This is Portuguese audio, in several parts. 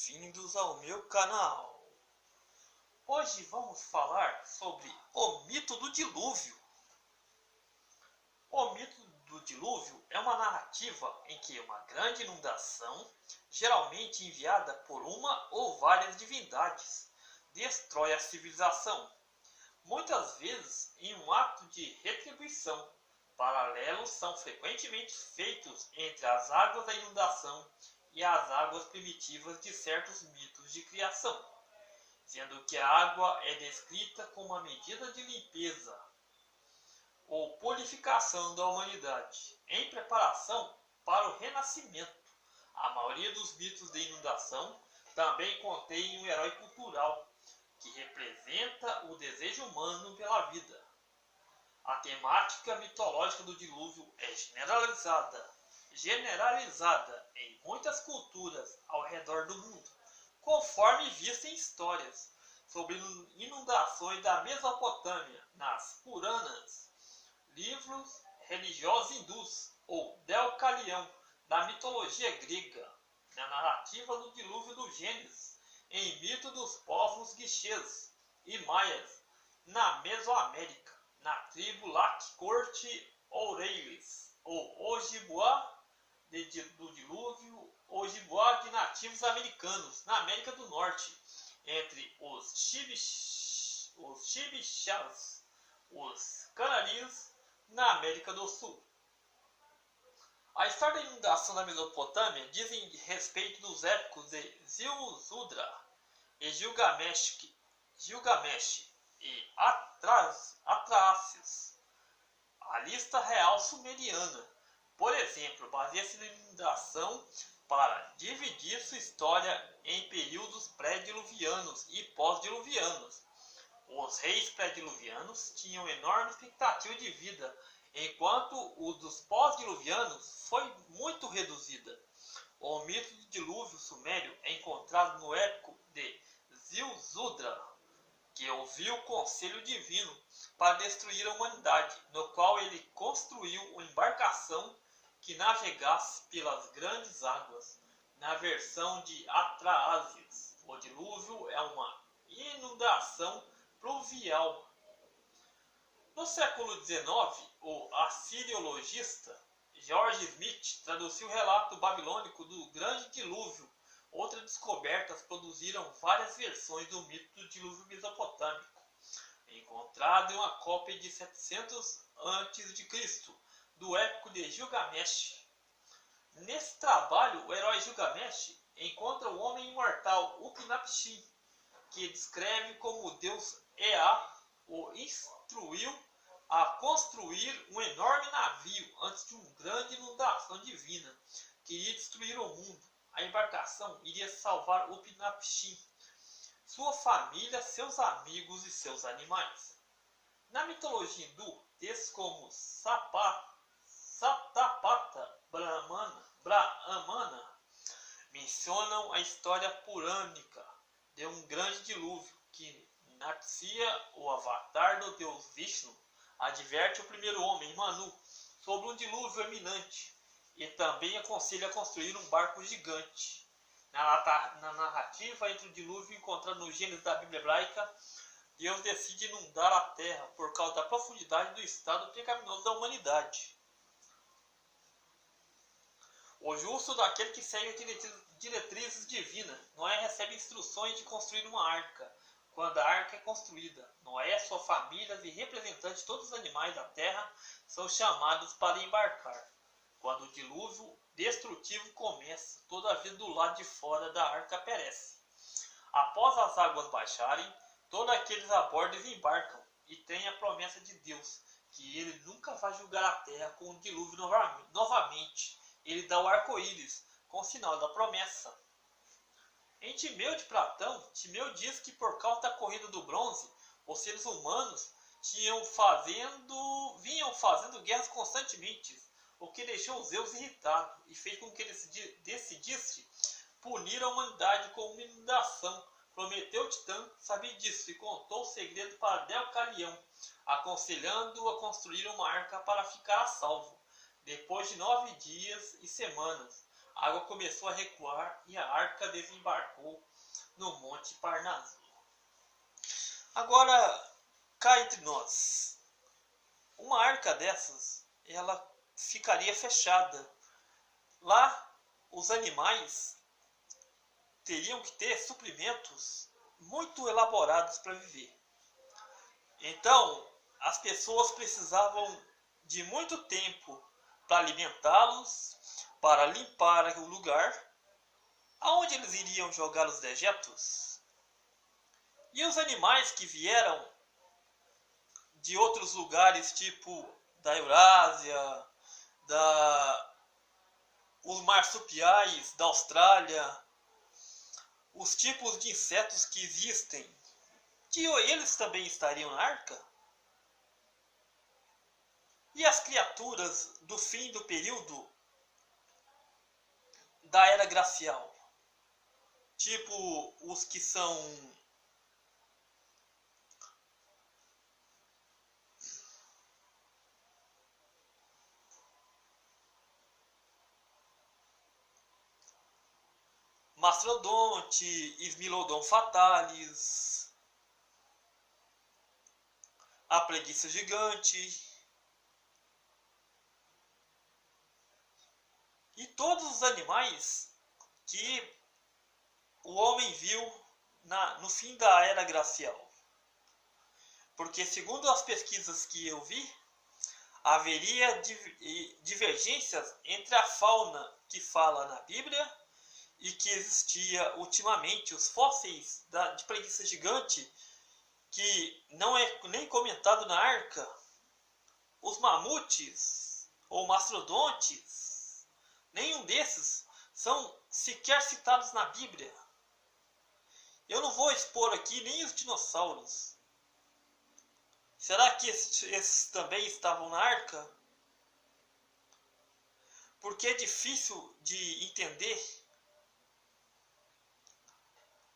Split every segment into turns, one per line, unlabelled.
bem-vindos ao meu canal. Hoje vamos falar sobre o mito do dilúvio. O mito do dilúvio é uma narrativa em que uma grande inundação, geralmente enviada por uma ou várias divindades, destrói a civilização, muitas vezes em um ato de retribuição. Paralelos são frequentemente feitos entre as águas da inundação e as águas primitivas de certos mitos de criação, sendo que a água é descrita como uma medida de limpeza ou purificação da humanidade, em preparação para o renascimento. A maioria dos mitos de inundação também contém um herói cultural, que representa o desejo humano pela vida. A temática mitológica do dilúvio é generalizada em muitas culturas ao redor do mundo, conforme vista em histórias sobre inundações da Mesopotâmia nas Puranas, livros religiosos hindus, ou Deucalion, da mitologia grega, na narrativa do dilúvio do Gênesis, em mito dos povos guixês e maias, na Mesoamérica, na tribo Lac-Corte Oreiles, ou Ojibwa do dilúvio, Ojibwa de nativos americanos, na América do Norte, entre os Chibchas, os Canaris, na América do Sul. A história da inundação da Mesopotâmia diz respeito dos épicos de Ziusudra e Gilgamesh e Atrahasis. A lista real sumeriana, por exemplo, baseia-se na inundação para dividir sua história em períodos pré-diluvianos e pós-diluvianos. Os reis pré-diluvianos tinham enorme expectativa de vida, enquanto o dos pós-diluvianos foi muito reduzida. O mito do dilúvio sumério é encontrado no épico de Ziusudra, que ouviu o conselho divino para destruir a humanidade, no qual ele construiu uma embarcação que navegasse pelas grandes águas. Na versão de Atrahasis, o dilúvio é uma inundação pluvial. No século XIX, o assiriologista George Smith traduziu o relato babilônico do Grande Dilúvio. Outras descobertas produziram várias versões do mito do dilúvio mesopotâmico, encontrado em uma cópia de 700 a.C. do épico de Gilgamesh. Nesse trabalho, o herói Gilgamesh encontra o homem imortal Utnapishtim, que descreve como o deus Ea o instruiu a construir um enorme navio antes de uma grande inundação divina que iria destruir o mundo. A embarcação iria salvar Utnapishtim, sua família, seus amigos e seus animais. Na mitologia hindu, textos como Satapatha Brahmana mencionam a história purânica de um grande dilúvio que Natsya, o avatar do deus Vishnu, adverte o primeiro homem, Manu, sobre um dilúvio iminente e também aconselha a construir um barco gigante. Na narrativa entre o dilúvio encontrado no Gênesis da Bíblia hebraica, Deus decide inundar a terra por causa da profundidade do estado pecaminoso da humanidade. O justo daquele que segue as diretrizes divinas. Noé recebe instruções de construir uma arca. Quando a arca é construída, Noé, sua família e representantes de todos os animais da terra são chamados para embarcar. Quando o dilúvio destrutivo começa, toda a vida do lado de fora da arca perece. Após as águas baixarem, todos aqueles a bordo desembarcam e têm a promessa de Deus, que ele nunca vai julgar a terra com o dilúvio novamente. Ele dá o arco-íris, com sinal da promessa. Em Timeu de Platão, Timeu diz que por causa da corrida do bronze, os seres humanos vinham fazendo guerras constantemente, o que deixou Zeus irritado e fez com que ele decidisse punir a humanidade com uma inundação. Prometeu Titã sabia disso e contou o segredo para Deucalion, aconselhando-o a construir uma arca para ficar a salvo. Depois de 9 dias e semanas, a água começou a recuar e a arca desembarcou no Monte Parnaso. Agora, cá entre nós, uma arca dessas, ela ficaria fechada. Lá, os animais teriam que ter suprimentos muito elaborados para viver. Então, as pessoas precisavam de muito tempo para alimentá-los, para limpar o lugar. Aonde eles iriam jogar os dejetos? E os animais que vieram de outros lugares, tipo da Eurásia, os marsupiais da Austrália, os tipos de insetos que existem, eles também estariam na arca? E as criaturas do fim do período da Era Glacial? Tipo os que são Mastrodonte, Smilodon fatalis, a preguiça gigante e todos os animais que o homem viu no fim da Era Glacial. Porque, segundo as pesquisas que eu vi, haveria divergências entre a fauna que fala na Bíblia e que existia ultimamente, os fósseis de preguiça gigante, que não é nem comentado na arca, os mamutes ou mastrodontes, nenhum desses são sequer citados na Bíblia. Eu não vou expor aqui nem os dinossauros. Será que esses também estavam na arca? Porque é difícil de entender.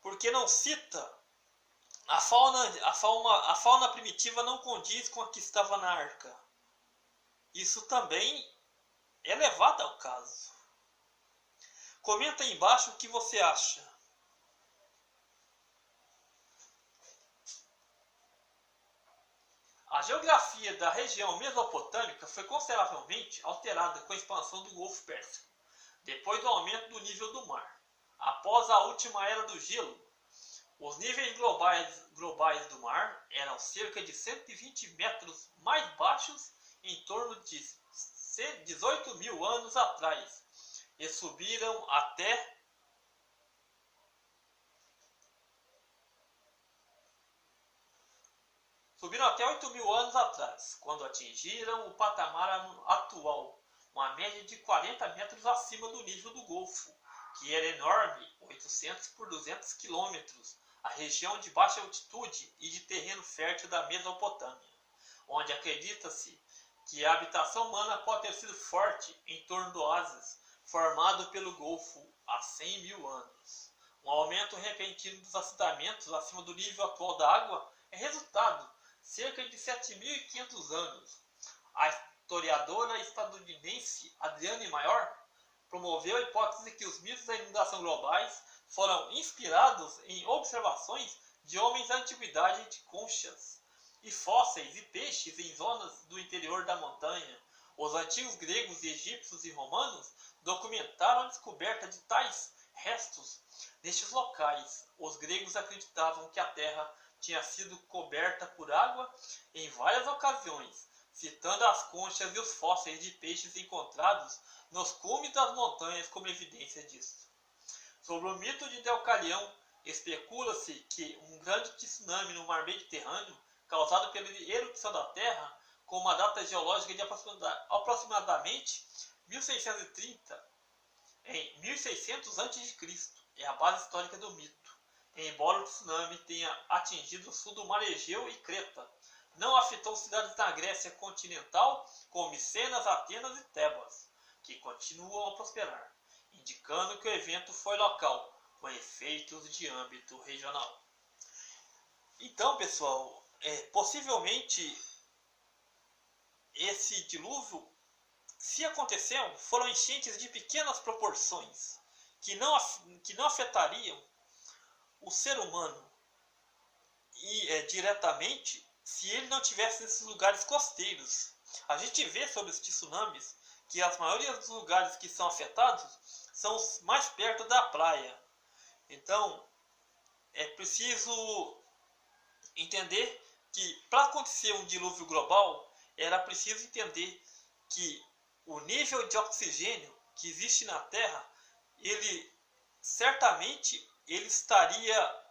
Porque não cita. A fauna primitiva não condiz com a que estava na arca. Isso também é levado ao caso. Comenta aí embaixo o que você acha. A geografia da região mesopotâmica foi consideravelmente alterada com a expansão do Golfo Pérsico, depois do aumento do nível do mar. Após a última era do gelo, os níveis globais do mar eram cerca de 120 metros mais baixos em torno de 18 mil anos atrás e subiram até 8 mil anos atrás, quando atingiram o patamar atual, uma média de 40 metros acima do nível do Golfo, que era enorme, 800 por 200 quilômetros, a região de baixa altitude e de terreno fértil da Mesopotâmia, onde acredita-se que a habitação humana pode ter sido forte em torno do oásis, formado pelo Golfo há 100 mil anos. Um aumento repentino dos assentamentos acima do nível atual da água é resultado cerca de 7.500 anos. A historiadora estadunidense Adrienne Maior promoveu a hipótese que os mitos da inundação globais foram inspirados em observações de homens da antiguidade de conchas e fósseis e peixes em zonas do interior da montanha. Os antigos gregos, egípcios e romanos documentaram a descoberta de tais restos nestes locais. Os gregos acreditavam que a Terra tinha sido coberta por água em várias ocasiões, citando as conchas e os fósseis de peixes encontrados nos cumes das montanhas como evidência disso. Sobre o mito de Deucalião, especula-se que um grande tsunami no mar Mediterrâneo, causado pela erupção da Terra, com uma data geológica de aproximadamente 1630, em 1600 a.C., é a base histórica do mito. Embora o tsunami tenha atingido o sul do mar Egeu e Creta, não afetou cidades da Grécia continental como Micenas, Atenas e Tebas, que continuam a prosperar, indicando que o evento foi local, com efeitos de âmbito regional. Então, pessoal, possivelmente esse dilúvio se aconteceram, foram enchentes de pequenas proporções, que não afetariam o ser humano diretamente se ele não tivesse nesses lugares costeiros. A gente vê sobre os tsunamis que a maioria dos lugares que são afetados são os mais perto da praia. Então, é preciso entender que para acontecer um dilúvio global, era preciso entender que o nível de oxigênio que existe na Terra, ele certamente estaria